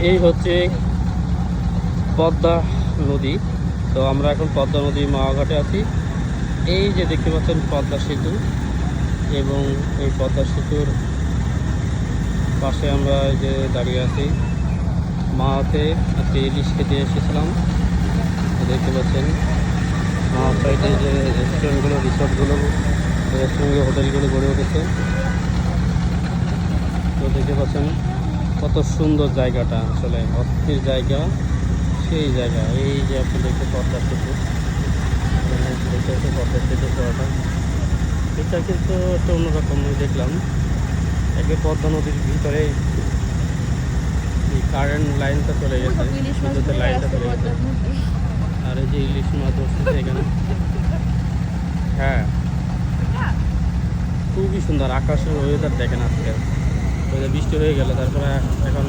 এই হচ্ছে পদ্মা নদী। তো আমরা এখন পদ্মা নদী মাওয়া আছি। এই যে দেখতে পাচ্ছেন পদ্মা সেতু, এবং এই পদ্মা সেতুর পাশে আমরা এই যে দাঁড়িয়ে আছি। মাওয়াতে আজকে ইলিশ খেতে এসেছিলাম। দেখতে পাচ্ছেন মাওয়া সাইডে যে রেস্টুরেন্টগুলো, রিসোর্টগুলো, হোটেলগুলো গড়ে উঠেছে। তো দেখতে পাচ্ছেন কত সুন্দর জায়গাটা, আসলে অস্থির জায়গা, সেই জায়গা। এই যে আপনি দেখতে পদ্মা সেতু, দেখতে পাচ্ছেন পদ্মা সেতু করাটা, এটা কিন্তু একটা অন্যরকম দেখলাম। একে পদ্মা নদীর ভিতরে এই কারেন্ট লাইনটা চলে গেছে, বিদ্যুতের লাইনটা চলে গেছে। আর এই যে ইলিশ মাছ ধরছে এখানে। হ্যাঁ, খুবই সুন্দর আকাশের ওয়েদার দেখেন আজকে। বৃষ্টি হয়ে গেল, তারপরে এখন